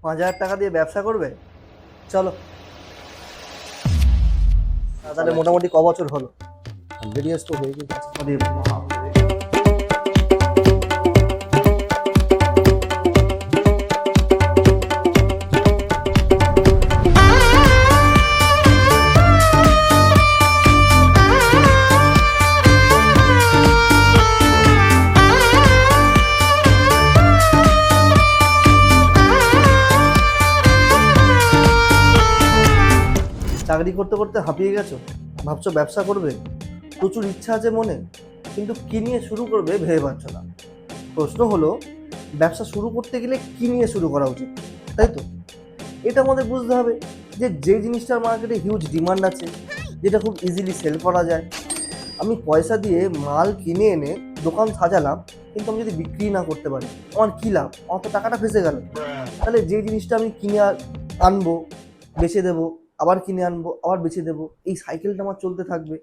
5,000 টাকা দিয়ে ব্যবসা করবে? চলো। তাহলে মোটামুটি ক বছর হলো? 100 years তো হয়ে গেছে। আরে বাপরে। চাকরি করতে করতে হাঁপিয়ে গেছো, ভাবছো ব্যবসা করবে, প্রচুর ইচ্ছা আছে মনে, কিন্তু কি নিয়ে শুরু করবে ভেবে পাচ্ছ না। প্রশ্ন হলো, ব্যবসা শুরু করতে গেলে কি নিয়ে শুরু করা উচিত, তাই তো? এটা আমাদের বুঝতে হবে যে যে জিনিসটার মার্কেটে হিউজ ডিমান্ড আছে, যেটা খুব ইজিলি সেল করা যায়। আমি পয়সা দিয়ে মাল কিনে এনে দোকান সাজালাম, কিন্তু আমি যদি বিক্রি না করতে পারি, আমার কী লাভ? আমার তো টাকাটা ফেসে গেল। তাহলে যে জিনিসটা আমি কিনে আনবো, বেচে দেবো, আবার কিনে আনবো, আবার বেচে দেবো, এই সাইকেলটা আমার চলতে থাকবে।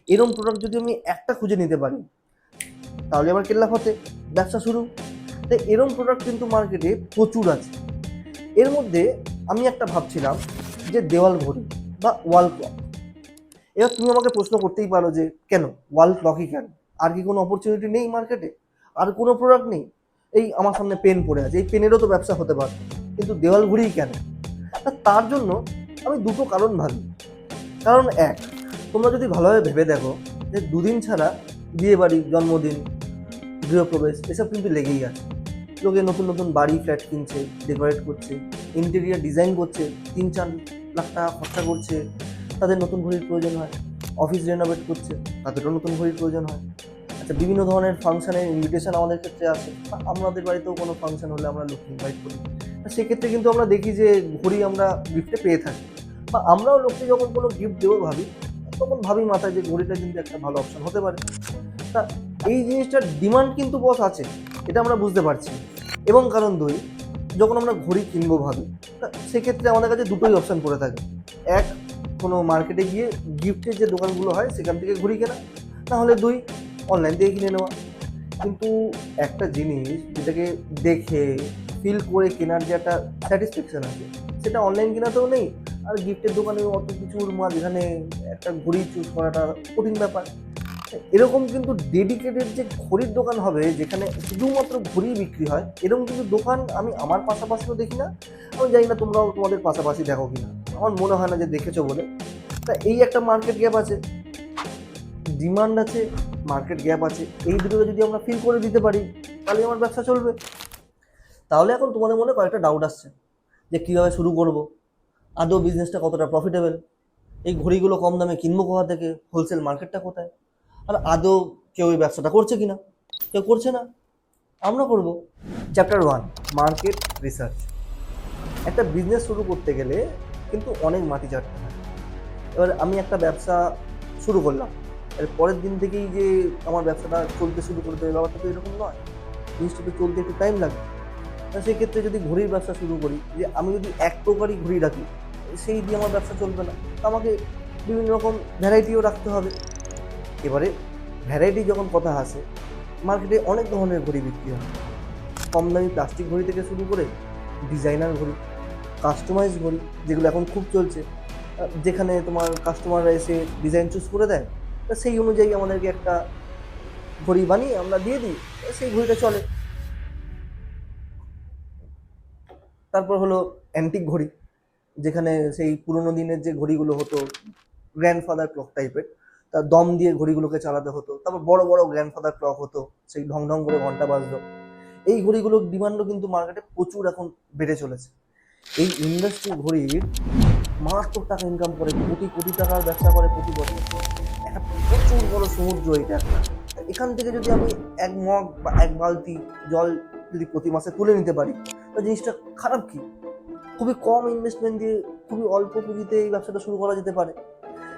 এরকম প্রোডাক্ট যদি আমি একটা খুঁজে নিতে পারি, তাহলে আমার কেল্লা ফতে, ব্যবসা শুরু। তাই এরকম প্রোডাক্ট কিন্তু মার্কেটে প্রচুর আছে। এর মধ্যে আমি একটা ভাবছিলাম যে দেওয়াল ঘড়ি বা ওয়াল ক্লক। এবার তুমি আমাকে প্রশ্ন করতেই পারো যে কেন ওয়াল ক্লকই কেন? আর কি কোনো অপরচুনিটি নেই মার্কেটে? আর কোনো প্রোডাক্ট নেই? এই আমার সামনে পেন পড়ে আছে, এই পেনেরও তো ব্যবসা হতে পারে, কিন্তু দেওয়াল ঘড়িই কেন? তার জন্য আমি দুটো কারণ ভাবি। কারণ এক, তোমরা যদি ভালোভাবে ভেবে দেখো যে দুদিন ছাড়া বিয়ে বাড়ি, জন্মদিন, গৃহপ্রবেশ এসব কিন্তু লেগেই আছে। লোকে নতুন নতুন বাড়ি, ফ্ল্যাট কিনছে, ডেকোরেট করছে, ইন্টেরিয়ার ডিজাইন করছে, 3-4 লাখ টাকা খরচা করছে, তাদের নতুন ঘড়ির প্রয়োজন হয়। অফিস রেনোভেট করছে, তাদেরও নতুন ঘড়ির প্রয়োজন হয়। আচ্ছা, বিভিন্ন ধরনের ফাংশনের ইনভিটেশন আমাদের ক্ষেত্রে আসে, বা আমাদের বাড়িতেও কোনো ফাংশন হলে আমরা লোককে ইনভাইট করি। সেক্ষেত্রে কিন্তু আমরা দেখি যে ঘড়ি আমরা গিফটে পেয়ে থাকি, বা আমরাও লোককে যখন কোনো গিফট দেবো ভাবি, তখন ভাবি মাথায় যে ঘড়িটা কিন্তু একটা ভালো অপশন হতে পারে। তা এই জিনিসটার ডিমান্ড কিন্তু বস আছে, এটা আমরা বুঝতে পারছি। এবং কারণ দুই, যখন আমরা ঘড়ি কিনবো ভাবি, তা সেক্ষেত্রে আমাদের কাছে দুটোই অপশান পড়ে থাকে। এক, কোনো মার্কেটে গিয়ে গিফটের যে দোকানগুলো হয় সেখান থেকে ঘড়ি কেনা, নাহলে দুই, অনলাইন থেকে কিনে নেওয়া। কিন্তু একটা জিনিস যেটাকে দেখে ফিল করে কেনার যে একটা স্যাটিসফ্যাকশন আছে, সেটা অনলাইন কেনাতেও নেই। আর গিফটের দোকানে অত কিছুর মাঝখানে একটা ঘড়ি চুজ করাটা কঠিন ব্যাপার। এরকম কিন্তু ডেডিকেটেড যে ঘড়ির দোকান হবে, যেখানে শুধুমাত্র ঘড়ি বিক্রি হয়, এরকম কিন্তু দোকান আমি আমার পাশাপাশিও দেখি না। আমি জানি না তোমরাও তোমাদের পাশাপাশি দেখো কিনা, আমার মনে হয় না যে দেখেছো বলে। তা এই একটা মার্কেট গ্যাপ আছে, ডিমান্ড আছে, মার্কেট গ্যাপ আছে, এই দুটোকে যদি আমরা ফিল করে দিতে পারি, তাহলে আমার ব্যবসা চলবে। তাহলে এখন তোমাদের মনে কয়েকটা ডাউট আসছে যে কীভাবে শুরু করব, আদৌ বিজনেসটা কতটা প্রফিটেবল, এই ঘড়িগুলো কম দামে কিনবো কোথা থেকে, হোলসেল মার্কেটটা কোথায়, আর আদৌ কেউ এই ব্যবসাটা করছে কিনা? কেউ করছে না, আমরা করব। Chapter 1, market research. একটা বিজনেস শুরু করতে গেলে কিন্তু অনেক মাটি চাটতে হয়। এবার আমি একটা ব্যবসা শুরু করলাম, এর পরের দিন থেকেই যে আমার ব্যবসাটা চলতে শুরু করে দেবে, ব্যাপারটা তো এরকম নয়। জিনিসটা তো চলতে একটু টাইম লাগে। সেক্ষেত্রে যদি ঘড়ির ব্যবসা শুরু করি, যে আমি যদি এক প্রকারই ঘড়ি রাখি, সেই দিয়ে আমার ব্যবসা চলবে না, তো আমাকে বিভিন্ন রকম ভ্যারাইটিও রাখতে হবে। এবারে ভ্যারাইটি যখন কথা আসে, মার্কেটে অনেক ধরনের ঘড়ি বিক্রি হয়। কম দামি প্লাস্টিক ঘড়ি থেকে শুরু করে ডিজাইনার ঘড়ি, কাস্টমাইজ ঘড়ি, যেগুলো এখন খুব চলছে, যেখানে তোমার কাস্টমাররা এসে ডিজাইন চুজ করে দেয়, তা সেই অনুযায়ী আমাদেরকে একটা ঘড়ি বানিয়ে আমরা দিয়ে দিই, সেই ঘড়িটা চলে। তারপর হলো অ্যান্টিক ঘড়ি, যেখানে সেই পুরোনো দিনের যে ঘড়িগুলো হতো, গ্র্যান্ডফাদার ক্লক টাইপের, তার দম দিয়ে ঘড়িগুলোকে চালাতে হতো। তারপর বড় বড় গ্র্যান্ডফাদার ক্লক হতো, সেই ঢং ঢং করে ঘন্টা বাজতো। এই ঘড়িগুলোর ডিমান্ডও কিন্তু মার্কেটে প্রচুর এখন বেড়ে চলেছে। এই ইন্ডাস্ট্রি ঘড়ির মারাত্মক টাকা ইনকাম করে, কোটি কোটি টাকার ব্যবসা করে প্রতি বছর। একটা প্রচুর বড় সমুদ্র এটা একটা। এখান থেকে যদি আমি এক মগ বা এক বালতি জল যদি প্রতি মাসে তুলে নিতে পারি, তা জিনিসটা খারাপ কি? খুবই কম ইনভেস্টমেন্ট দিয়ে, খুবই অল্প পুঁজিতে এই ব্যবসাটা শুরু করা যেতে পারে।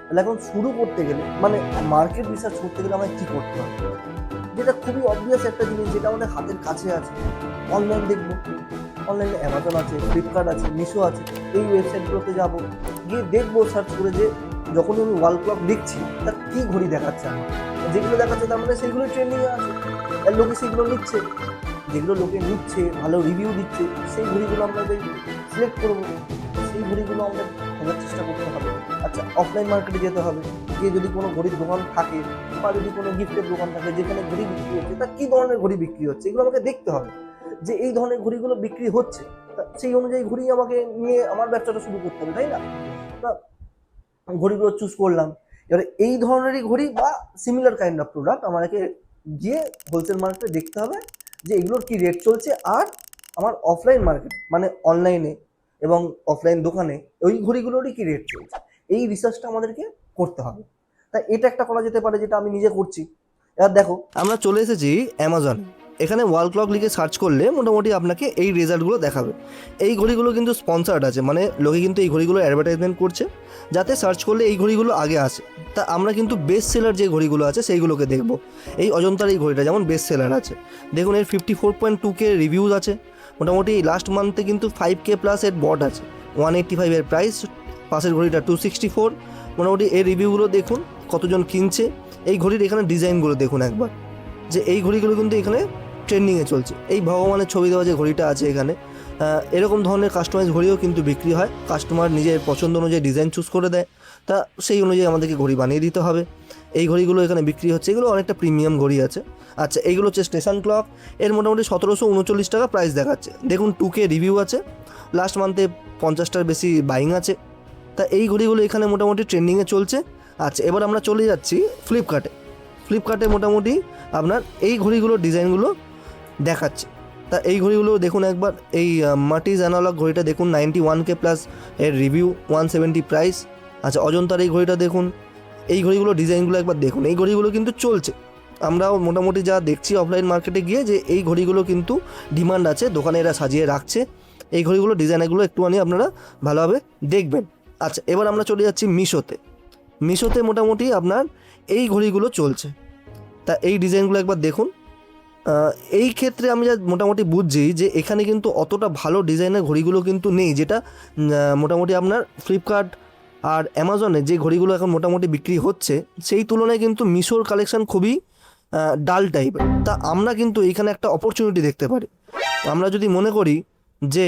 তাহলে এখন শুরু করতে গেলে, মানে মার্কেট রিসার্চ করতে গেলে আমায় কী করতে হবে? যেটা খুবই অবভিয়াস একটা জিনিস, যেটা আমাদের হাতের কাছে আছে, অনলাইন দেখবো। অনলাইনে অ্যামাজন আছে, ফ্লিপকার্ট আছে, মিশো আছে, এই ওয়েবসাইটগুলোতে যাবো, গিয়ে দেখবো সার্চ করে যে যখনই আমি ওয়াল ক্লক দেখছি, তার কী ঘড়ি দেখাচ্ছে আমার, যেগুলো দেখাচ্ছে তার মানে সেইগুলো ট্রেন্ডিংয়ে আছে, আর লোকে সেগুলো নিচ্ছে। যেগুলো লোকে নিচ্ছে, ভালো রিভিউ দিচ্ছে, সেই ঘড়িগুলো আমরা সিলেক্ট করবো। সেই ঘড়িগুলো আমরা খোঁজার চেষ্টা করতে হবে। আচ্ছা, অফলাইন মার্কেটে যেতে হবে, গিয়ে যদি কোনো ঘড়ির দোকান থাকে বা যদি কোনো গিফটের দোকান থাকে যেখানে ঘড়ি বিক্রি হচ্ছে, তা কী ধরনের ঘড়ি বিক্রি হচ্ছে এগুলো আমাকে দেখতে হবে, যে এই ধরনের ঘড়িগুলো বিক্রি হচ্ছে, তা সেই অনুযায়ী ঘড়ি আমাকে নিয়ে আমার ব্যবসাটা শুরু করতে হবে, তাই না? তা ঘড়িগুলো চুজ করলাম। এবারে এই ধরনেরই ঘড়ি বা সিমিলার কাইন্ড অফ প্রোডাক্ট আমাকে গিয়ে হোলসেল মার্কেটে দেখতে হবে যে এগুলোর কি রেট চলছে, আর আমার অফলাইন মার্কেট মানে অনলাইনে এবং অফলাইন দোকানে ওই ঘড়িগুলোরই কি রেট চলছে, এই রিসার্চটা আমাদেরকে করতে হবে। তাই এটা একটা করা যেতে পারে, যেটা আমি নিজে করছি। এবার দেখো, আমরা চলে এসেছি অ্যামাজন। এখানে ওয়াল ক্লক লিখে সার্চ করলে মোটামুটি আপনাকে এই রেজাল্টগুলো দেখাবে। এই ঘড়িগুলো কিন্তু স্পন্সার্ড আছে, মানে লোকে কিন্তু এই ঘড়িগুলো অ্যাডভার্টাইজমেন্ট করছে যাতে সার্চ করলে এই ঘড়িগুলো আগে আসে। তা আমরা কিন্তু বেস্ট সেলার যে ঘড়িগুলো আছে সেইগুলোকে দেখবো। এই অজন্তার এই ঘড়িটা যেমন বেস্ট সেলার আছে, দেখুন এর 54.2K রিভিউজ আছে। মোটামুটি লাস্ট মান্থে কিন্তু 5K প্লাস এর বট আছে। 185 এর প্রাইস, পাশের ঘড়িটা 264। মোটামুটি এর রিভিউগুলো দেখুন, কতজন কিনছে। এই ঘড়ির এখানে ডিজাইনগুলো দেখুন একবার, যে এই ঘড়িগুলো কিন্তু এখানে ট্রেন্ডিংয়ে চলছে। এই ভগবানের ছবি দেওয়া যে ঘড়িটা আছে এখানে, এরকম ধরনের কাস্টমাইজ ঘড়িও কিন্তু বিক্রি হয়। কাস্টমার নিজের পছন্দ অনুযায়ী ডিজাইন চুজ করে দেয়, তা সেই অনুযায়ী আমাদেরকে ঘড়ি বানিয়ে দিতে হবে। এই ঘড়িগুলো এখানে বিক্রি হচ্ছে, এগুলো অনেকটা প্রিমিয়াম ঘড়ি আছে। আচ্ছা, এইগুলো হচ্ছে স্টেশন ক্লক। এর মোটামুটি 1739 টাকা প্রাইস দেখাচ্ছে। দেখুন 2K রিভিউ আছে, লাস্ট মান্থে 50টার বেশি বাইং আছে। তা এই ঘড়িগুলো এখানে মোটামুটি ট্রেন্ডিংয়ে চলছে। আচ্ছা, এবার আমরা চলে যাচ্ছি ফ্লিপকার্টে মোটামুটি আপনার এই ঘড়িগুলোর ডিজাইনগুলো দেখাচ্ছে। তা এই ঘড়িগুলো দেখুন একবার, এই মাটিজ অ্যানালগ ঘড়িটা দেখুন 91K প্লাস এর রিভিউ, 170 প্রাইস। আচ্ছা, অজন্তার এই ঘড়িটা দেখুন, এই ঘড়িগুলো ডিজাইনগুলো একবার দেখুন। এই ঘড়িগুলো কিন্তু চলছে, আমরাও মোটামুটি যা দেখছি অফলাইন মার্কেটে গিয়ে, যে এই ঘড়িগুলো কিন্তু ডিমান্ড আছে, দোকানে এরা সাজিয়ে রাখছে। এই ঘড়িগুলো ডিজাইনগুলো একটুখানি আপনারা ভালোভাবে দেখবেন। আচ্ছা, এবার আমরা চলে যাচ্ছি মিশোতে মোটামুটি আপনার এই ঘড়িগুলো চলছে। তা এই ডিজাইনগুলো একবার দেখুন। এই ক্ষেত্রে আমি যা মোটামুটি বুঝছি যে এখানে কিন্তু অতটা ভালো ডিজাইনের ঘড়িগুলো কিন্তু নেই, যেটা মোটামুটি আপনার ফ্লিপকার্ট আর অ্যামাজনে যে ঘড়িগুলো এখন মোটামুটি বিক্রি হচ্ছে সেই তুলনায় কিন্তু মিশোর কালেকশন খুবই ডাল টাইপের। তা আমরা কিন্তু এইখানে একটা অপরচুনিটি দেখতে পারি। আমরা যদি মনে করি যে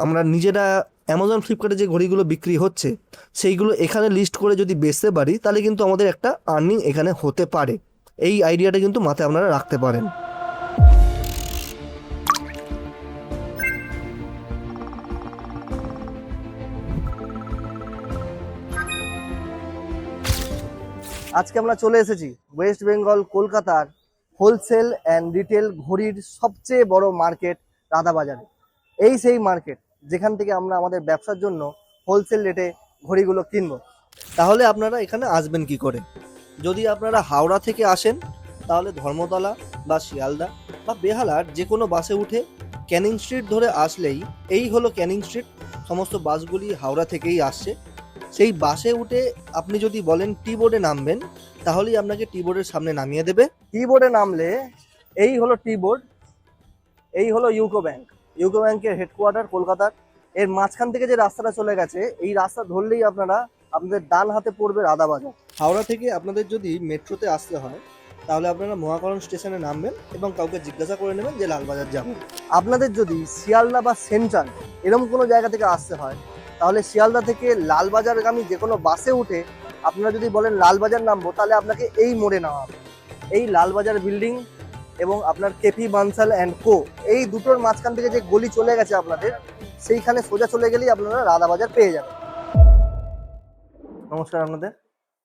আমরা নিজেরা অ্যামাজন ফ্লিপকার্টে যে ঘড়িগুলো বিক্রি হচ্ছে সেইগুলো এখানে লিস্ট করে যদি বেচতে পারি, তাহলে কিন্তু আমাদের একটা আর্নিং এখানে হতে পারে। এই আইডিয়াটা কিন্তু মাথায় আপনারা রাখতে পারেন। আজকে আমরা চলে এসেছি ওয়েস্ট বেঙ্গল কলকাতার হোলসেল অ্যান্ড রিটেল ঘড়ির সবচেয়ে বড় মার্কেট রাধাবাজারে। এই সেই মার্কেট যেখান থেকে আমরা আমাদের ব্যবসার জন্য হোলসেল রেটে ঘড়িগুলো কিনবো। তাহলে আপনারা এখানে আসবেন কি করে? যদি আপনারা হাওড়া থেকে আসেন তাহলে ধর্মতলা বা শিয়ালদা বা বেহালার যে কোনো বাসে উঠে ক্যানিং স্ট্রিট ধরে আসলেই এই হলো ক্যানিং স্ট্রিট। সমস্ত বাসগুলি হাওড়া থেকেই আসছে। সেই বাসে উঠে আপনি যদি বলেন টি বোর্ডে নামবেন, তাহলেই আপনাকে টি বোর্ডের সামনে নামিয়ে দেবে। টি বোর্ডে নামলে এই হলো টি বোর্ড, এই হলো ইউকো ব্যাংকের হেডকোয়ার্টার কলকাতার। এর মাঝখান থেকে যে রাস্তাটা চলে গেছে, এই রাস্তা ধরলেই আপনাদের ডান হাতে পড়বে রাধাবাজার। হাওড়া থেকে আপনাদের যদি মেট্রোতে আসতে হয় তাহলে আপনারা মহাকরণ স্টেশনে নামবেন এবং কাউকে জিজ্ঞাসা করে নেবেন যে লালবাজার যাবেন। আপনাদের যদি শিয়ালদা বা সেন্ট্রাল এরকম কোনো জায়গা থেকে আসতে হয় তাহলে শিয়ালদা থেকে লালবাজারগামী যে কোনো বাসে উঠে আপনারা যদি বলেন লালবাজার নামবো, তাহলে আপনাকে এই মোড়ে নামা হবে। এই লালবাজার বিল্ডিং এবং আপনার কেপি বানসাল অ্যান্ড কো, এই দুটোর মাঝখান থেকে যে গলি চলে গেছে আপনাদের, সেইখানে সোজা চলে গেলেই আপনারা রাধাবাজার পেয়ে যাবেন। নমস্কার আপনাদের।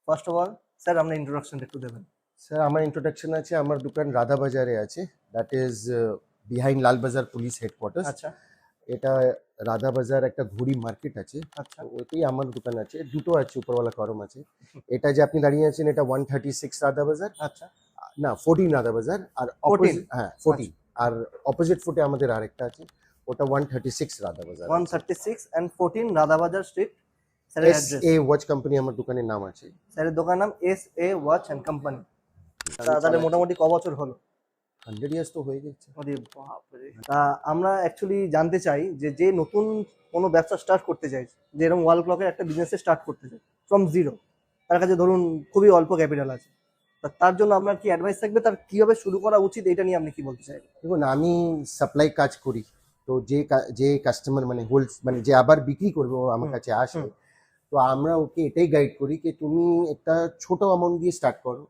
ফার্স্ট অফ অল স্যার, আপনার ইন্ট্রোডাকশনটা একটু দেবেন। স্যার, আমার ইন্ট্রোডাকশন আছে, আমার দোকান রাধাবাজারে আছে, that is behind Lalbazar police headquarter. আচ্ছা এটা রাধাবাজার একটা ঘড়ি মার্কেট আছে, আচ্ছা ওইটাই আমার দোকান আছে। দুটো আছে, উপরওয়ালা করম আছে। এটা যে আপনি দাঁড়িয়ে আছেন এটা 136 রাধাবাজার, আচ্ছা না 14 রাধাবাজার। আর 14? হ্যাঁ 14। আর অপোজিট ফুটে আমাদের আরেকটা আছে, ওটা 136 রাধাবাজার। 136 and 14 Radhabazar street. স্যারের অ্যাড্রেস? SA ওয়াচ কোম্পানি আমার দোকানের নাম আছে। স্যারের দোকান নাম SA ওয়াচ অ্যান্ড কোম্পানি। তাহলে মোটামুটি ক বছর হলো? 100 ইয়ার্স তো হয়ে গেছে। আরে বাপরে। তা আমরা অ্যাকচুয়ালি জানতে চাই যে নতুন কোনো ব্যবসা স্টার্ট করতে চাই, যে এরকম ওয়াল ক্লকের একটা বিজনেস স্টার্ট করতে চাই ফ্রম জিরো, তার কাছে ধরুন খুবই অল্প ক্যাপিটাল আছে, তার জন্য আপনার কি অ্যাডভাইস থাকবে, তার কিভাবে শুরু করা উচিত, এটা নিয়ে আপনি কি বলতে চাইবেন? দেখুন, আমি সাপ্লাই কাজ করি, তো যে কাস্টমার মানে মানে যে আবার বিক্রি করবে ও আমার হুম, কাছে আসে, হুম। তো আমরা ওকে এটাই গাইড করি যে তুমি একটা ছোট অ্যামাউন্ট দিয়ে স্টার্ট করো,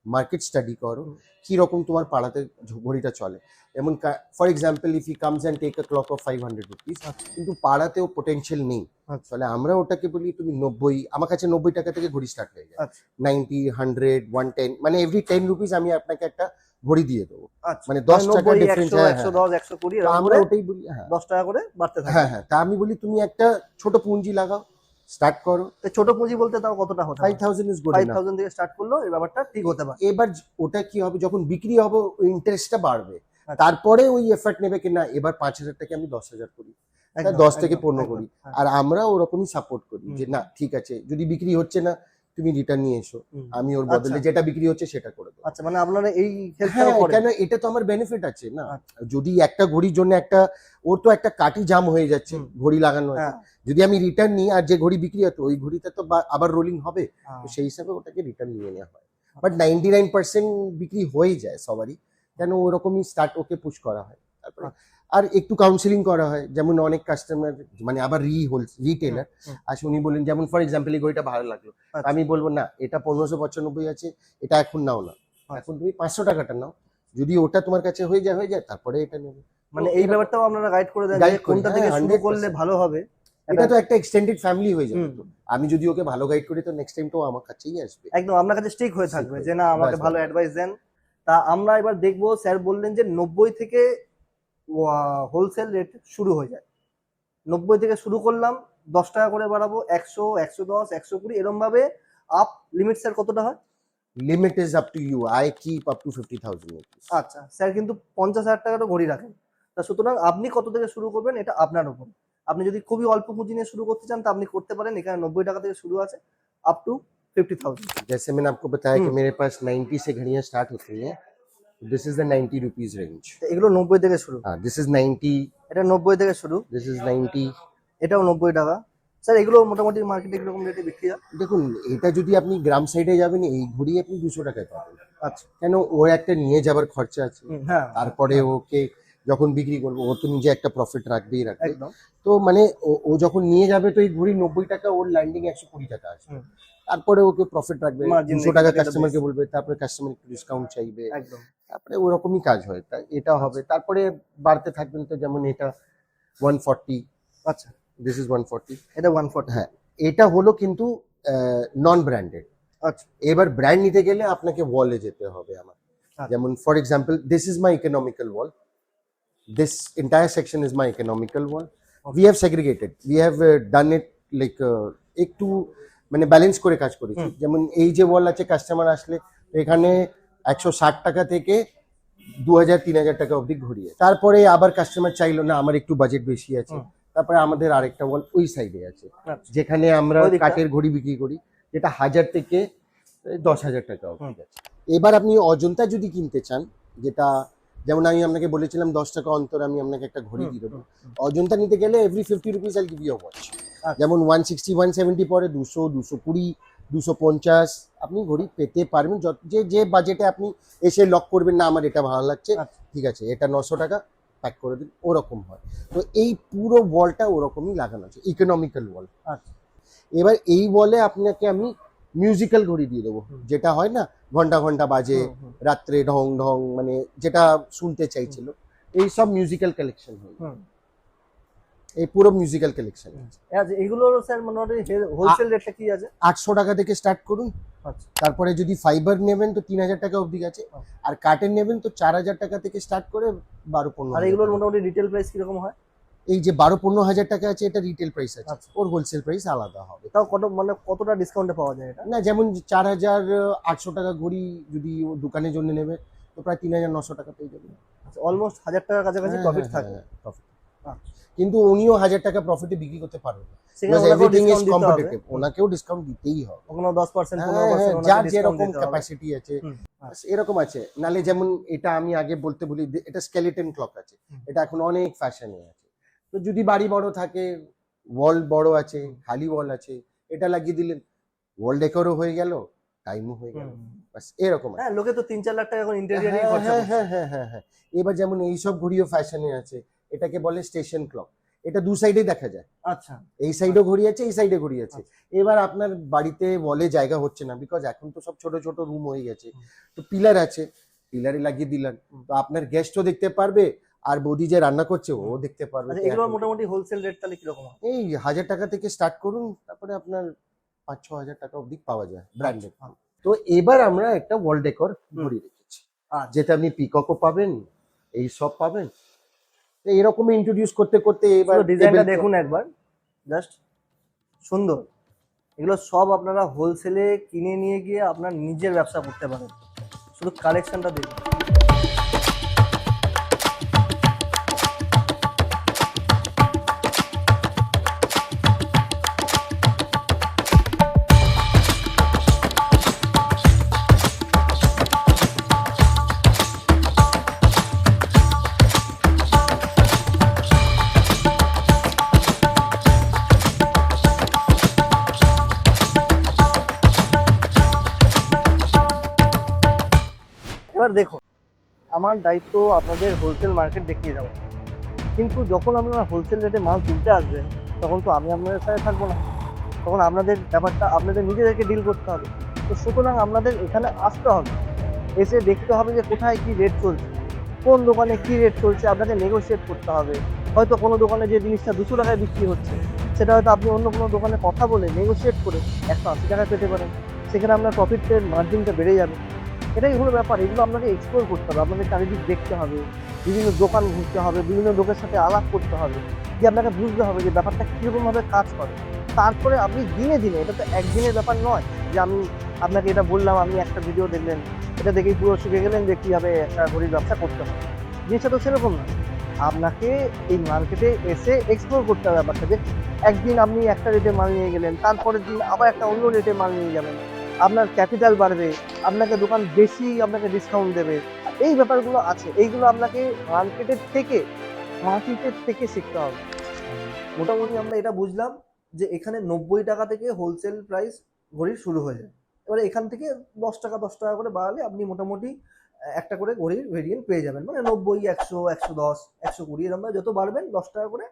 মার্কেট স্টাডি করো, হুম। কি রকম তোমার পাড়াতে ঘড়িটা চলে। যেমন for example, if you comes and take a clock of 500 rupees, আচ্ছা, কিন্তু পাড়াতেও পোটেনশিয়াল নেই, আচ্ছা, তাহলে আমরা ওটাকে বলি তুমি 90, আমার কাছে 90 টাকা থেকে ঘড়ি স্টার্ট হয়ে যায়। আচ্ছা, 90, 100, 110, মানে এভরি 10 রুপিস আমি আপনাকে একটা ঘড়ি দিয়ে দেবো, আচ্ছা। মানে মানে 10 টাকা 90, ডিফারেন্স। 100, হ্যাঁ, হ্যাঁ, 110, 120 তো এরকম আমরা করে ওটাই বলি। হ্যাঁ, 10 টাকা করে বাড়তে থাকে। হ্যাঁ, হ্যাঁ, তা আমি বলি তুমি একটা ছোট পুঁজি লাগাও, স্টার্ট করো। তো ছোট পুঁজি বলতে তাও কতটা হতে পারে? 5000 ইজ গুড এনাফ। 5000 থেকে স্টার্ট করলেও এই ব্যাপারটা ঠিক হতে পারে। এবার ওটা কি হবে, যখন বিক্রি হবে ওই ইন্টারেস্টটা বাড়বে, আচ্ছা, তারপরে ওই এফর্ট নেবে কি না এবার 5000 থেকে আমি 10,000 করি, একদম, 10 থেকে একদম, 15 একদম, করি। হ্যাঁ। আর আমরা ওরকমই সাপোর্ট করি হুম, যে না ঠিক আছে, যদি বিক্রি হচ্ছে না তুমি রিটার্ন নিয়ে এসো, হুম। আমি ওর আচ্ছা, বদলে যেটা বিক্রি হচ্ছে সেটা করে দেবো। আচ্ছা, মানে আপনারা এই হেল্পটাও হ্যাঁ, করেন? কেন, এটা তো আমার বেনিফিট আছে না। আচ্ছা, যদি একটা ঘড়ির জন্য ওর তো একটা কাঠি জাম হয়ে যাচ্ছে, হুম, ঘড়ি লাগানো আছে, হ্যাঁ, যদি আমি রিটার্ন নিই আর যে ঘড়ি বিক্রি হতো ওই ঘড়িতে তো আবার রোলিং হবে, হ্যাঁ, তো সেই হিসাবে ওটাকে রিটার্ন নিয়ে নেওয়া হয়। বাট 99% বিক্রি হয়ে যায় সবারই, কেন ওরকমই স্টার্ট ওকে পুশ করা হয়। তারপরে আচ্ছা, আর একটু কাউন্সিলিং করা হয়, যেমন অনেক কাস্টমার মানে আবার হুম, রিটেলার হুম, আসে, উনি বলেন যেমন ফর এক্সাম্পল এই ঘড়িটা ভালো লাগলো, আচ্ছা, আমি বলবো না এটা 1595 আছে, এটা এখন নাও না, আচ্ছা। এখন তুমি 500 টাকাটা নাও, যদি ওটা তোমার কাছে হয়ে যায় তারপরে এটা নেবে। মানে তো এই এরকম ব্যাপারটাও আপনারা গাইড করে দেন যে গাইড করি, কোনটা হ্যাঁ, থেকে শুরু করলে 100%। ভালো হবে। এটা তো একটা এক্সটেন্ডেড ফ্যামিলি হয়ে যাবে। হুম, তো আমি যদি ওকে ভালো গাইড করি তো নেক্সট টাইম তো আমার কাছেই আসবে। একদম আপনার কাছে স্টিক হয়ে Stick থাকবে হয়ে যে যাবে। না আমাকে ব্যাস, ভালো ব্যাস। অ্যাডভাইস দেন। তা আমরা এবার দেখবো, স্যার বললেন যে 90 থেকে হোলসেল রেট শুরু হয়ে যায়। 90 থেকে শুরু করলাম, 10 টাকা করে বাড়াবো, 100, 110, 120 এরকম ভাবে আপ। লিমিট স্যার কতটা হয়? Limit is up to you, I keep up to 50,000 rupees. আচ্ছা, স্যার কিন্তু 50,000 টাকারও ঘড়ি রাখেন। তা সুতরাং আপনি কত থেকে শুরু করবেন এটা আপনার উপর। আপনি যদি খুবই অল্প পুঁজি নিয়ে শুরু করতে চান তা আপনি করতে পারেন। এখানে 90 টাকা থেকে শুরু আছে আপ টু 50,000। जैसे मैंने आपको बताया कि হুম, मेरे पास 90 से घड़ियां स्टार्ट होती हैं, this is the 90 rupees range. তো এগুলো 90 থেকে শুরু। हाँ, दिस इज 90, এটা 90 থেকে শুরু, दिस इज 90। এটাও 90 টাকা। স্যার এগুলো মোটামুটি মার্কেটে কিরকম রেটে বিক্রি হয়? দেখুন, এটা যদি আপনি গ্রাম সাইডে যাবেন এই ঘড়ি আপনি 200 টাকায় পাবেন, আচ্ছা, কেন ওর একটা নিয়ে যাবার খরচা আছে, হুম, হ্যাঁ, তারপরে হ্যাঁ, ওকে যখন বিক্রি করবো ও তো নিজে একটা প্রফিট রাখবেই রাখবে। একদম। তো মানে ও যখন নিয়ে যাবে তো এই ঘড়ি 90 টাকা, ওর ল্যান্ডিং 120 টাকা আসবে, হুম, তারপরে ওকে প্রফিট রাখবে, মার্জিন 200 রেখে টাকা থাকে এটা বেশ। কাস্টমারকে বলবে, তারপরে কাস্টমার একটু ডিসকাউন্ট চাইবে, একদম। তারপরে ওরকমই কাজ হয়, তাই এটা হবে, তারপরে বাড়তে থাকবেন। তো যেমন এটা 140, আচ্ছা, দিস ইজ 140। এটা 140। হ্যাঁ, এটা হলো কিন্তু নন ব্র্যান্ডেড। আচ্ছা, এবার ব্র্যান্ড নিতে গেলে আপনাকে ওয়ালে যেতে হবে আমার, আচ্ছা, যেমন for example this is my economical wall, this entire section is my economical one. We have segregated, we have done it like একটু মানে ব্যালেন্স করে কাজ করেছি। হুম, যেমন এই যে ওয়াল আছে, কাস্টমার আসলে এখানে 160 টাকা থেকে 2000-3000 টাকা অবধি ঘুরিয়ে, তারপরে আবার কাস্টমার চাইলো না আমার একটু বাজেট বেশি আছে, হুম, তারপরে আমাদের আরেকটা ওয়াল ওই সাইডে আছে আচ্ছা, যেখানে আমরা ওই দিকটা? কাঠের ঘড়ি বিক্রি করি, যেটা 1000 থেকে 10,000 টাকা হুম, অবধি আছে। এবার আপনি অজন্তা যদি কিনতে চান, যেটা যেমন আমি আপনাকে বলেছিলাম 10 টাকা অন্তর আমি আপনাকে একটা ঘড়ি হুম, দিয়ে দেবো, হুম, হুম, অজন্তা নিতে গেলে every 50 rupees I give you watch. আচ্ছা, যেমন 160 170 পরে 200 220 250 আপনি ঘড়ি পেতে পারবেন, যে যে বাজেটে আপনি এসে লক করবেন না আমার এটা ভালো লাগছে, আচ্ছা, ঠিক আছে এটা 900 টাকা প্যাক করে দিন, ওরকম হয়। তো এই পুরো ওয়ালটা ওরকমই লাগানো আছে, ইকোনমিক্যাল ওয়াল। আচ্ছা, এবার এই ওয়ালে আপনাকে আমি মিউজিক্যাল ঘড়ি দিয়ে দেবো, হুম, যেটা হয় না ঘন্টা ঘন্টা বাজে, হুম, হুম, রাত্রে ঢং ঢং, মানে যেটা শুনতে চাইছিল, এই সব মিউজিক্যাল কালেকশন হয়, হুম, এই পুরো মিউজিক্যাল কালেকশন হুম। আচ্ছা, এগুলোর স্যার মোটামুটি হোলসেল রেটটা কি আছে? 800 টাকা থেকে স্টার্ট করুন, আচ্ছা, তারপরে যদি ফাইবার নেবেন তো 3000 টাকা অবধি আছে, আচ্ছা। আর কাঠের নেবেন তো 4000 টাকা থেকে স্টার্ট করে 12-15 আর হাজার এগুলোর টাকা। মোটামুটি রিটেল প্রাইস কিরকম হয়? এই যে 12-15 হাজার টাকা আছে এটা রিটেল প্রাইস আছে, আচ্ছা, ওর হোলসেল প্রাইস আলাদা হবে। তাও কত মানে কতটা ডিসকাউন্টে পাওয়া যায় এটা? না, যেমন 4800 টাকা ঘড়ি যদি ও দোকানের জন্য নেবে তো প্রায় 3900 টাকা পেয়ে যাবে। আচ্ছা, অলমোস্ট 1000 টাকার কাছাকাছি হ্যাঁ, প্রফিট হ্যাঁ, থাকে। হ্যাঁ, profit। আচ্ছা, কিন্তু উনিও 1000 টাকা প্রফিটে বিক্রি করতে পারবেন না, সেখানে বিকজ ওনাকেও এভরিথিং ইজ ডিসকাউন্ট দিতে হবে। কম্পিটিটিভ, ওনাকেও ডিসকাউন্ট দিতেই হবে। কখনো 10%, হ্যাঁ, 15% হ্যাঁ, ওনাকে যার ডিসকাউন্ট যেরকম দিতে হবে। ক্যাপাসিটি আছে, হুম, আচ্ছা, বাস এরকম আছে। নালে যেমন এটা আমি আগে বলতে বলি এটা স্কেলেটন ক্লক আছে, হুম, এটা এখন অনেক ফ্যাশনে আছে। তো যদি বাড়ি বড় থাকে, ওয়াল বড় আছে, খালি ওয়াল আছে, এটা লাগিয়ে দিলেন, ওয়াল ডেকোরও হয়ে গেল, টাইমও হয়ে গেল। হুম। বাস এরকম হ্যাঁ, লোকে তো 3-4 লাখ টাকা এখন ইন্টেরিয়ারই হ্যাঁ খরচা হ্যাঁ করছে। হ্যাঁ হ্যাঁ হ্যাঁ হ্যাঁ। এবার যেমন এইসব ঘড়িও ফ্যাশনে আছে, এটাকে বলে স্টেশন ক্লক। এটা দু সাইডেই দেখা যায়, আচ্ছা, এই সাইডেও ঘড়ি আছে, এই সাইডে ঘড়ি আছে। আচ্ছা। এবার আপনার বাড়িতে ওয়ালে জায়গা হচ্ছে না, বিকজ এখন তো সব ছোট ছোট রুম হয়ে গেছে, তো পিলার আছে, পিলারে লাগিয়ে দিলেন, তো আপনার গেস্টও দেখতে পারবে, আর বৌদি যে রান্না করছে ও দেখতে পারবে। আচ্ছা, তো এগুলোর এখন মোটামুটি হোলসেল রেট তাহলে কিরকম হয়? এই 1000 টাকা থেকে স্টার্ট করুন, তারপরে আপনার 5-6 হাজার টাকা অবধি পাওয়া যায় ব্র্যান্ডেড। আচ্ছা, তো এবার আমরা একটা ওয়াল ডেকর ঘড়ি রেখেছি, আচ্ছা। যেটা আপনি পিককও পাবেন, এই সব পাবেন। তো এরকম ইন্ট্রোডিউস করতে করতে এবার পুরো ডিজাইনটা table দেখুন একবার, জাস্ট সুন্দর। এগুলো সব আপনারা হোলসেলে কিনে নিয়ে গিয়ে আপনার নিজের ব্যবসা করতে পারেন। শুধু কালেকশনটা দেখুন। এবার দেখুন, আমার দায়িত্ব আপনাদের হোলসেল মার্কেট দেখিয়ে যাবো, কিন্তু যখন আপনারা হোলসেল রেটে মাল তুলতে আসবেন তখন তো আমি আপনাদের সাথে থাকবো না, তখন আপনাদের ব্যাপারটা আপনাদের নিজেদেরকে ডিল করতে হবে। তো সুতরাং আপনাদের এখানে আসতে হবে, এসে দেখতে হবে যে কোথায় কী রেট চলছে, কোন দোকানে কী রেট চলছে, আপনাকে নেগোশিয়েট করতে হবে। হয়তো কোনো দোকানে যে জিনিসটা 200 টাকায় বিক্রি হচ্ছে, সেটা হয়তো আপনি অন্য কোনো দোকানে কথা বলে নেগোশিয়েট করে 180 টাকায় পেতে পারেন, সেখানে আপনার প্রফিটের মার্জিনটা বেড়ে যাবে। এটাই হলো ব্যাপার। এগুলো আপনাকে এক্সপ্লোর করতে হবে, আপনাদের চারিদিক দেখতে হবে, বিভিন্ন দোকান ঘুরতে হবে, বিভিন্ন লোকের সাথে আলাপ করতে হবে, যে আপনাকে বুঝতে হবে যে ব্যাপারটা কীরকমভাবে কাজ করে। তারপরে আপনি দিনে দিনে, এটা তো একদিনের ব্যাপার নয় যে আমি আপনাকে এটা বললাম, আপনি একটা ভিডিও দেখলেন, এটা দেখেই পুরো শিখে গেলেন যে কীভাবে একটা ঘড়ির ব্যবসা করতে হবে। জিনিসটা তো সেরকম না। আপনাকে এই মার্কেটে এসে এক্সপ্লোর করতে হবে ব্যাপারটা, যে একদিন আপনি একটা রেটে মাল নিয়ে গেলেন, তারপরের দিন আবার একটা অন্য রেটে মাল নিয়ে যাবেন, আপনার ক্যাপিটাল বাড়বে, আপনাকে দোকান বেশি আপনাকে ডিসকাউন্ট দেবে। এই ব্যাপারগুলো আছে, এইগুলো আপনাকে মার্কেটের থেকে শিখতে হবে। মোটামুটি আমরা এটা বুঝলাম যে এখানে 90 টাকা থেকে হোলসেল প্রাইস ঘড়ির শুরু হয়ে যায়। এবারে এখান থেকে 10 টাকা করে বাড়ালে আপনি মোটামুটি একটা করে ঘড়ির ভেরিয়েন্ট পেয়ে যাবেন, মানে 90, 100, 110, 120 এরকম যত বাড়বেন 10 টাকা করে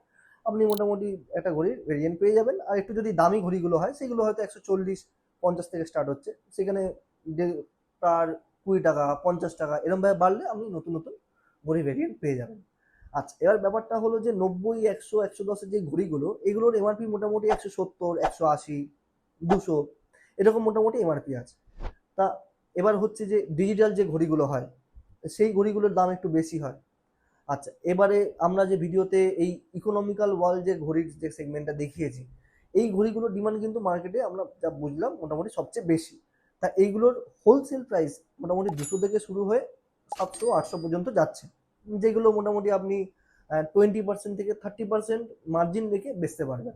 আপনি মোটামুটি একটা ঘড়ির ভেরিয়েন্ট পেয়ে যাবেন। আর একটু যদি দামি ঘড়িগুলো হয় সেগুলো হয়তো 140, 50 থেকে স্টার্ট হচ্ছে, সেখানে তার 20 টাকা, 50 টাকা এরকমভাবে বাড়লে আপনি নতুন নতুন ঘড়ি ভেরিয়েন্ট পেয়ে যাবেন। আচ্ছা, এবার ব্যাপারটা হলো যে 90, 100, 110 যে ঘড়িগুলো, এগুলোর এমআরপি মোটামুটি 170, 180, 200 এরকম মোটামুটি এমআরপি আছে। তা এবার হচ্ছে যে ডিজিটাল যে ঘড়িগুলো হয় সেই ঘড়িগুলোর দাম একটু বেশি হয়। আচ্ছা, এবারে আমরা যে ভিডিওতে এই ইকোনমিক্যাল ওয়ার্ল্ড যে ঘড়ির যে সেগমেন্টটা দেখিয়েছি, এই ঘড়িগুলোর ডিমান্ড কিন্তু মার্কেটে আমরা যা বুঝলাম মোটামুটি সবচেয়ে বেশি। তা এইগুলোর হোলসেল প্রাইস মোটামুটি 200 থেকে শুরু হয়ে 700-800 পর্যন্ত যাচ্ছে, যেগুলো মোটামুটি আপনি 20% থেকে 30% মার্জিন রেখে বেচতে পারবেন।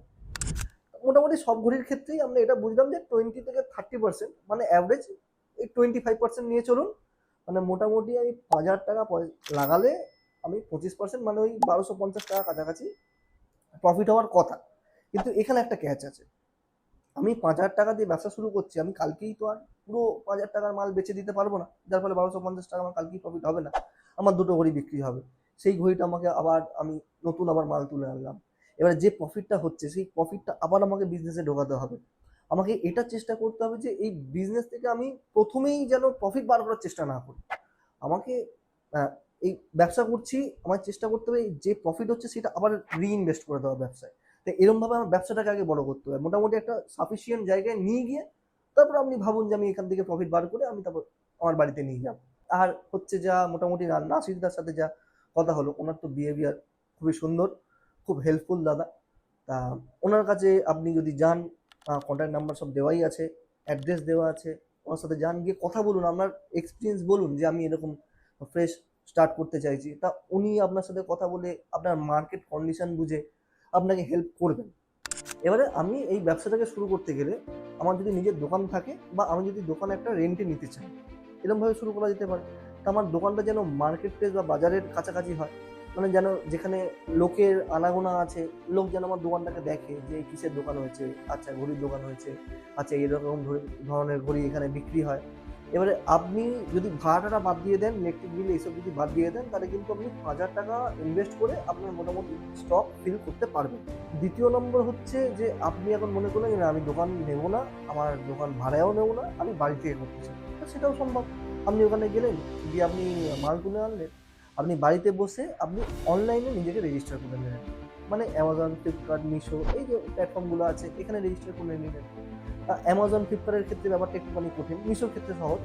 মোটামুটি সব ঘড়ির ক্ষেত্রেই আমরা এটা বুঝলাম যে 20 থেকে 30%, মানে অ্যাভারেজ এই 25% নিয়ে চলুন। মানে মোটামুটি আমি 5000 টাকা লাগালে আমি 25%, মানে ওই 1250 টাকা কাছাকাছি প্রফিট হওয়ার কথা। কিন্তু এখানে একটা ক্যাচ আছে, আমি 5000 টাকা দিয়ে ব্যবসা শুরু করছি, আমি কালকেই তো আর পুরো 5000 টাকার মাল বেচে দিতে পারবো না, যার ফলে 1250 টাকা আমার কালকেই প্রফিট হবে না। আমার দুটো ঘড়ি বিক্রি হবে, সেই ঘড়িটা আমাকে আবার আমি নতুন আবার মাল তুলে আনলাম। এবারে যে প্রফিটটা হচ্ছে সেই প্রফিটটা আবার আমাকে বিজনেসে ঢোকাতে হবে। আমাকে এটা চেষ্টা করতে হবে যে এই বিজনেস থেকে আমি প্রথমেই যেন প্রফিট বার করার চেষ্টা না করি। আমাকে এই ব্যবসা করছি, আমার চেষ্টা করতে হবে যে প্রফিট হচ্ছে সেটা আবার রিইনভেস্ট করে দেওয়া ব্যবসায়। তো এরকমভাবে আমার ব্যবসাটাকে আগে বড় করতে হবে, মোটামুটি একটা সাফিসিয়েন্ট জায়গায় নিয়ে গিয়ে তারপর আপনি ভাবুন যে আমি এখান থেকে প্রফিট বার করে আমি তারপর আমার বাড়িতে নিয়ে যাব। আর হচ্ছে যা মোটামুটি নাসিরদার সাথে যা কথা হলো, ওনার তো বিহেভিয়ার খুবই সুন্দর, খুব হেল্পফুল দাদা। তা ওনার কাছে আপনি যদি যান, কন্ট্যাক্ট নাম্বার সব দেওয়াই আছে, অ্যাড্রেস দেওয়া আছে, ওনার সাথে যান, গিয়ে কথা বলুন, আপনার এক্সপিরিয়েন্স বলুন যে আমি এরকম ফ্রেশ স্টার্ট করতে চাইছি। তা উনি আপনার সাথে কথা বলে আপনার মার্কেট কন্ডিশন বুঝে আপনাকে হেল্প করবেন। এবারে আমি এই ব্যবসাটাকে শুরু করতে গেলে আমার যদি নিজের দোকান থাকে বা আমি যদি দোকান একটা রেন্টে নিতে চাই, এরকমভাবে শুরু করা যেতে পারে। তা আমার দোকানটা যেন মার্কেট প্লেস বা বাজারের কাছাকাছি হয়, মানে যেন যেখানে লোকের আনাগোনা আছে, লোক যেন আমার দোকানটাকে দেখে যে কিসের দোকান হয়েছে, আচ্ছা ঘড়ির দোকান হয়েছে, আচ্ছা এরকম ধরনের ঘড়ি এখানে বিক্রি হয়। এবারে আপনি যদি ভাড়াটা বাদ দিয়ে দেন, ইলেকট্রিক বিল এইসব যদি বাদ দিয়ে দেন, তাহলে কিন্তু আপনি 1000 টাকা ইনভেস্ট করে আপনার মোটামুটি স্টক ফিল করতে পারবেন। দ্বিতীয় নম্বর হচ্ছে যে আপনি এখন মনে করলেন যে না, আমি দোকান নেবো না, আমার দোকান ভাড়াও নেবো না, আমি বাড়ি থেকে করতে চাই। তো সেটাও সম্ভব। আপনি ওখানে গেলেন, গিয়ে আপনি মাল তুলে আনলেন, আপনি বাড়িতে বসে আপনি অনলাইনে নিজেকে রেজিস্টার করে নিলেন। মানে অ্যামাজন, ফ্লিপকার্ট, মিশো, এই যে প্ল্যাটফর্মগুলো আছে এখানে রেজিস্টার করে নিলেন। অ্যামাজন, ফ্লিপকার্টের ক্ষেত্রে ব্যাপারটা একটুখানি কঠিন, মিশোর ক্ষেত্রে সহজ।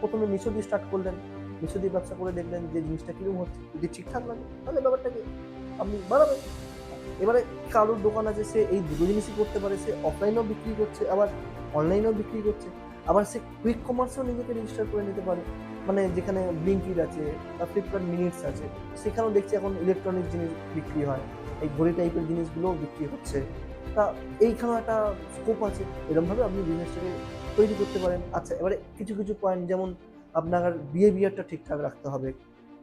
প্রথমে মিশো দিয়ে স্টার্ট করলেন, মিশো দিয়ে ব্যবসা করে দেখলেন যে জিনিসটা কীরকম হচ্ছে, যদি ঠিকঠাক লাগে তাহলে ব্যাপারটাকে আপনি বাড়াবেন। এবারে কারোর দোকান আছে, সে এই দুটো জিনিসই করতে পারে, সে অফলাইনেও বিক্রি করছে, আবার অনলাইনেও বিক্রি করছে, আবার সে কুইক কমার্সেও নিজেকে রেজিস্টার করে নিতে পারে। মানে যেখানে ব্লিঙ্কিট আছে বা ফ্লিপকার্ট মিনিটস আছে, সেখানেও দেখছি এখন ইলেকট্রনিক জিনিস বিক্রি হয়, এই ঘড়ি টাইপের জিনিসগুলোও বিক্রি হচ্ছে। তা এইখানেও একটা স্কোপ আছে, এরকমভাবে আপনি বিজনেসটাকে তৈরি করতে পারেন। আচ্ছা, এবারে কিছু কিছু পয়েন্ট, যেমন আপনার বিহেভিয়ারটা ঠিকঠাক রাখতে হবে,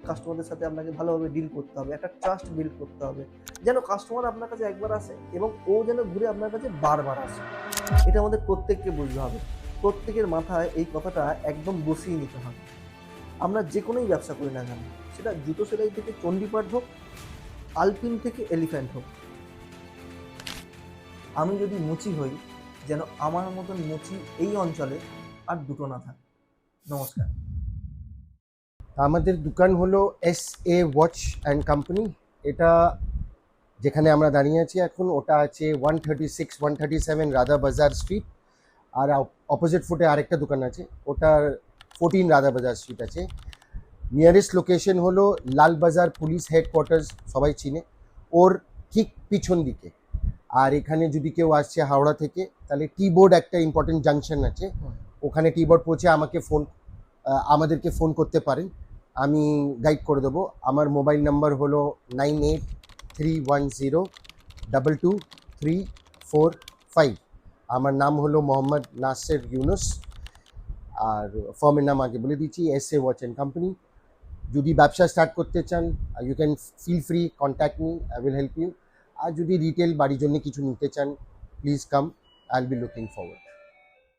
কাস্টমারদের সাথে আপনাকে ভালোভাবে ডিল করতে হবে, একটা ট্রাস্ট বিল্ড করতে হবে, যেন কাস্টমার আপনার কাছে একবার আসে এবং ও যেন ঘুরে আপনার কাছে বারবার আসে। এটা আমাদের প্রত্যেককে বুঝতে হবে, প্রত্যেকের মাথায় এই কথাটা একদম বসিয়ে নিতে হবে। আমরা যে কোনোই ব্যবসা করি না কেন, সেটা জুতো সেলাই থেকে চণ্ডীপাঠ হোক, আলপিন থেকে এলিফ্যান্ট হোক, আমি যদি মুচি হই, যেন আমার মতন মুচি এই অঞ্চলে আর দুটো না থাকে। নমস্কার। আমাদের দোকান হলো SA ওয়াচ অ্যান্ড কোম্পানি। এটা যেখানে আমরা দাঁড়িয়ে আছি এখন, ওটা আছে 136 137 রাধা বাজার স্ট্রিট। আর অপোজিট ফুটে আরেকটা দোকান আছে, ওটার 14 রাধা বাজার স্ট্রিট আছে। নিয়ারেস্ট লোকেশন হলো লালবাজার পুলিশ হেডকোয়ার্টার্স, সবাই চিনে, ওর ঠিক পিছন দিকে। আর এখানে যদি কেউ আসছে হাওড়া থেকে, তাহলে টি বোর্ড একটা ইম্পর্টেন্ট জাংশন আছে, ওখানে টি বোর্ড পৌঁছে আমাদেরকে ফোন করতে পারেন, আমি গাইড করে দেবো। আমার মোবাইল নাম্বার হলো 9831022345। আমার নাম হলো মোহাম্মদ নাসির ইউনুস, আর ফার্মের নাম আগে বলে দিচ্ছি, SA ওয়াচ অ্যান্ড কোম্পানি। যদি ব্যবসা স্টার্ট করতে চান, you can feel free contact me, I will help you. আর যদি রিটেল বাড়ির জন্য কিছু নিতে চান, please come, I will be looking forward.